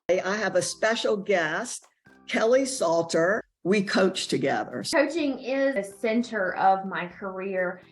I have a special guest, Kelli Salter. We coach together. Coaching is the center of my career.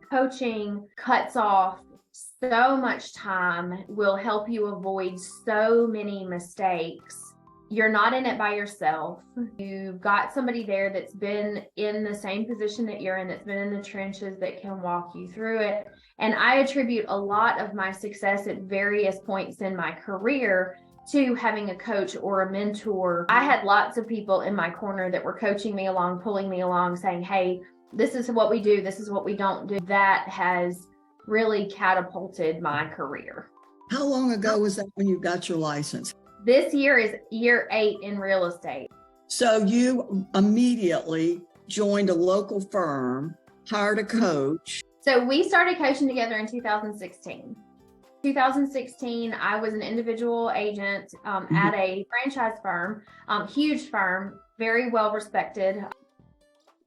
Coaching cuts off so much time, will help you avoid so many mistakes. You're not in it by yourself. You've got somebody there that's been in the same position that you're in, that's been in the trenches, that can walk you through it. And I attribute a lot of my success at various points in my career to having a coach or a mentor. I had lots of people in my corner that were coaching me along, pulling me along, saying, hey, this is what we do, this is what we don't do. That has really catapulted my career. How long ago was that when you got your license? This year is year 8 in real estate. So you immediately joined a local firm, hired a coach. So we started coaching together in 2016. 2016, I was an individual agent at a franchise firm, huge firm, very well respected.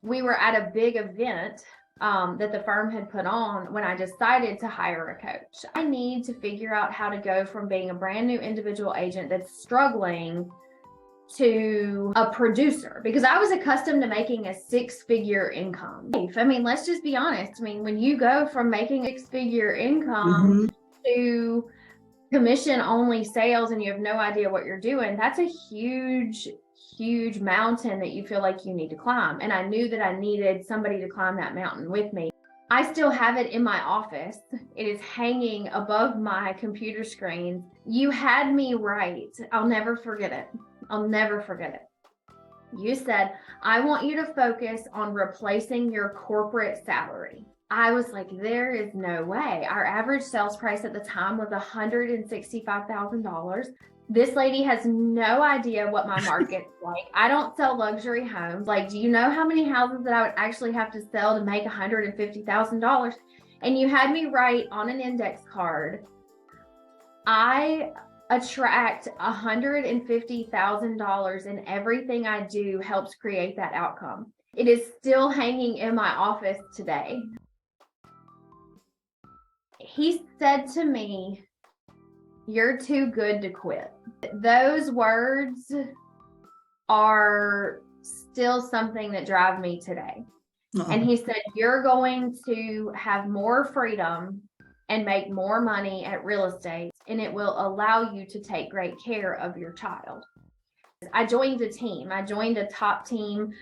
We were at a big event that the firm had put on when I decided to hire a coach. I need to figure out how to go from being a brand new individual agent that's struggling to a producer, because I was accustomed to making a 6-figure income. I mean, let's just be honest. I mean, when you go from making a 6-figure income to commission only sales and you have no idea what you're doing, that's a huge mountain that you feel like you need to climb. And I knew that I needed somebody to climb that mountain with me. I still have it in my office. It is hanging above my computer screen. You had me right. I'll never forget it. I'll never forget it. You said, I want you to focus on replacing your corporate salary. I was like, there is no way. Our average sales price at the time was $165,000. This lady has no idea what my market's like. I don't sell luxury homes. Like, do you know how many houses that I would actually have to sell to make $150,000? And you had me write on an index card, I attract $150,000 and everything I do helps create that outcome. It is still hanging in my office today. He said to me, you're too good to quit. Those words are still something that drive me today. And he said, you're going to have more freedom and make more money at real estate, and it will allow you to take great care of your child. I joined a team. I joined a top team,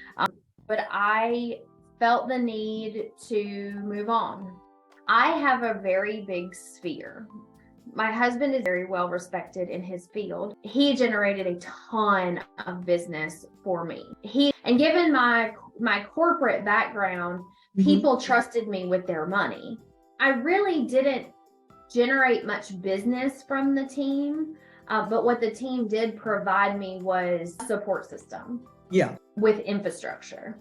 but I felt the need to move on. I have a very big sphere. My husband is very well respected in his field. He generated a ton of business for me. And given my corporate background, people trusted me with their money. I really didn't generate much business from the team, but what the team did provide me was a support system. With infrastructure.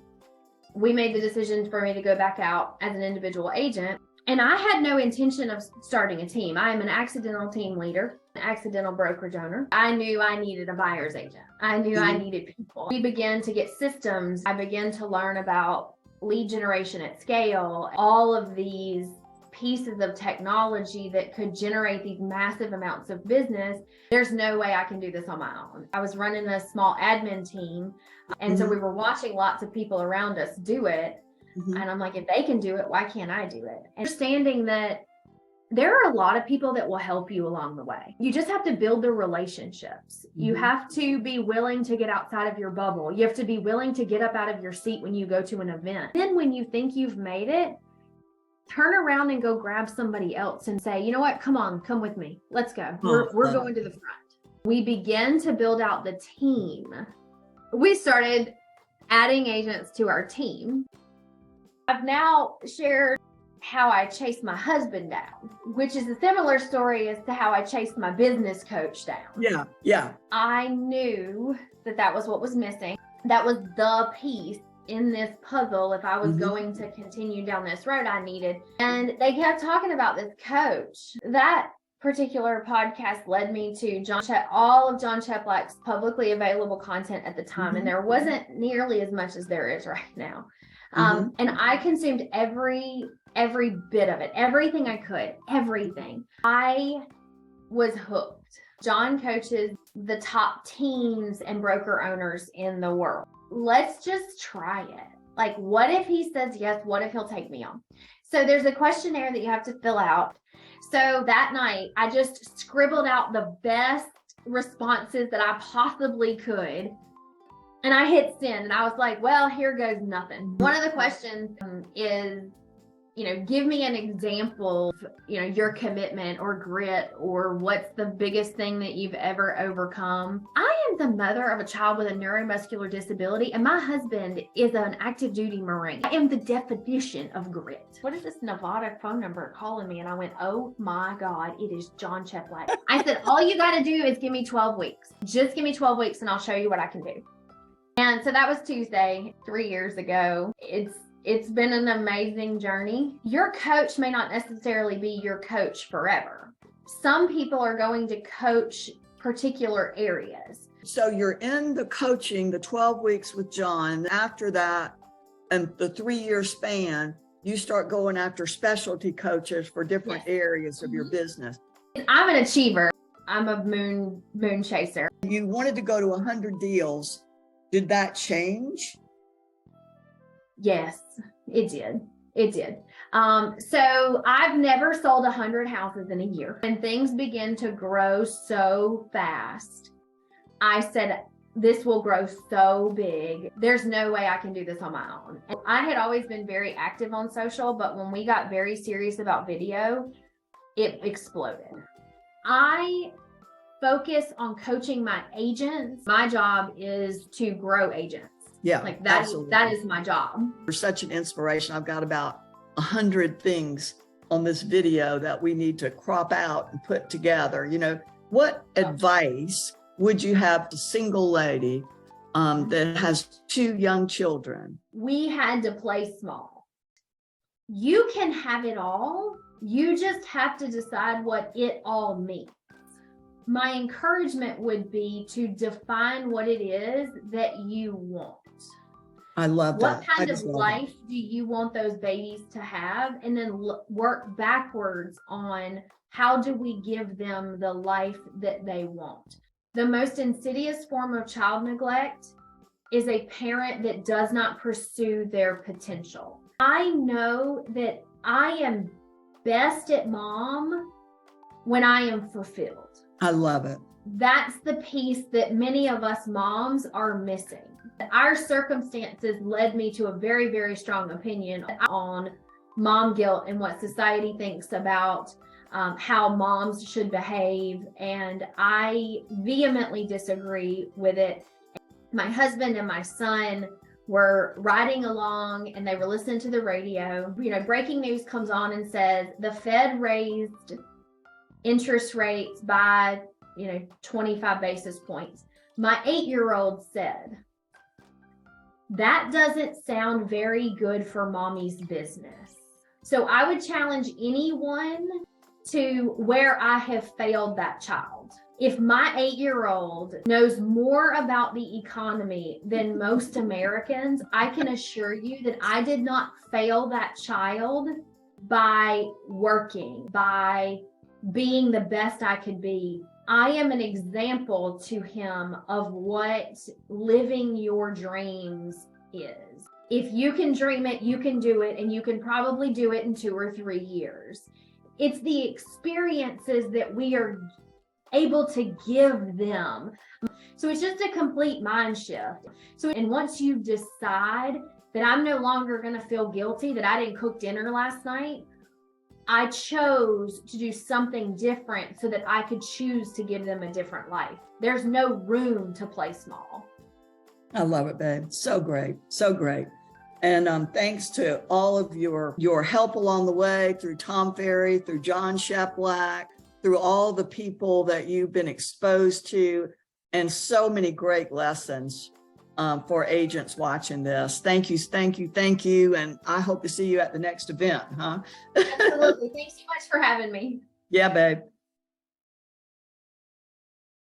We made the decision for me to go back out as an individual agent. And I had no intention of starting a team. I am an accidental team leader, an accidental brokerage owner. I knew I needed a buyer's agent. I knew I needed people. We began to get systems. I began to learn about lead generation at scale, all of these pieces of technology that could generate these massive amounts of business. There's no way I can do this on my own. I was running a small admin team. And so we were watching lots of people around us do it. And I'm like, if they can do it, why can't I do it? And understanding that there are a lot of people that will help you along the way. You just have to build the relationships. You have to be willing to get outside of your bubble. You have to be willing to get up out of your seat when you go to an event. Then when you think you've made it, turn around and go grab somebody else and say, you know what, come on, come with me. Let's go. We're going to the front. We began to build out the team. We started adding agents to our team. I've now shared how I chased my husband down, which is a similar story as to how I chased my business coach down. I knew that that was what was missing. That was the piece in this puzzle. If I was going to continue down this road, I needed. And they kept talking about this coach. That particular podcast led me to all of John Cheplack's publicly available content at the time. And there wasn't nearly as much as there is right now. And I consumed every bit of it, everything I could, everything. I was hooked. John coaches the top teams and broker owners in the world. Let's just try it. Like, what if he says yes? What if he'll take me on? So there's a questionnaire that you have to fill out. So that night, I just scribbled out the best responses that I possibly could. And I hit send, and I was like, well, here goes nothing. One of the questions is, give me an example of, your commitment or grit, or what's the biggest thing that you've ever overcome. I am the mother of a child with a neuromuscular disability, and my husband is an active duty Marine. I am the definition of grit. What is this Nevada phone number calling me? And I went, oh my God, it is John Cheplack. I said, all you got to do is give me 12 weeks. Just give me 12 weeks and I'll show you what I can do. And so that was Tuesday, 3 years ago. It's been an amazing journey. Your coach may not necessarily be your coach forever. Some people are going to coach particular areas. So you're in the coaching, the 12 weeks with John. After that, and the 3-year span, you start going after specialty coaches for different areas of your business. I'm an achiever. I'm a moon chaser. You wanted to go to 100 deals. Did that change? Yes, it did. It did. So I've never sold 100 houses in a year. And things begin to grow so fast. I said, this will grow so big. There's no way I can do this on my own. And I had always been very active on social, but when we got very serious about video, it exploded. I focus on coaching my agents. My job is to grow agents. Yeah, like that is my job. You're such an inspiration. I've got about 100 things on this video that we need to crop out and put together. What advice would you have to single lady that has 2 young children? We had to play small. You can have it all. You just have to decide what it all means. My encouragement would be to define what it is that you want. I love that. What kind of life do you want those babies to have? And then work backwards on how do we give them the life that they want? The most insidious form of child neglect is a parent that does not pursue their potential. I know that I am best at mom when I am fulfilled. I love it. That's the piece that many of us moms are missing. Our circumstances led me to a very, very strong opinion on mom guilt and what society thinks about how moms should behave. And I vehemently disagree with it. My husband and my son were riding along and they were listening to the radio. Breaking news comes on and says the Fed raised interest rates by 25 basis points. My 8-year-old said, that doesn't sound very good for mommy's business. So I would challenge anyone to where I have failed that child. If my 8-year-old knows more about the economy than most Americans, I can assure you that I did not fail that child by working, by being the best I could be. I am an example to him of what living your dreams is. If you can dream it, you can do it, and you can probably do it in 2 or 3 years. It's the experiences that we are able to give them. So it's just a complete mind shift. And once you decide that I'm no longer going to feel guilty that I didn't cook dinner last night, I chose to do something different so that I could choose to give them a different life. There's no room to play small. I love it, babe. So great. So great. And thanks to all of your help along the way, through Tom Ferry, through John Cheplack, through all the people that you've been exposed to, and so many great lessons for agents watching this. Thank you, thank you, thank you. And I hope to see you at the next event, huh? Absolutely. Thanks so much for having me. Yeah, babe.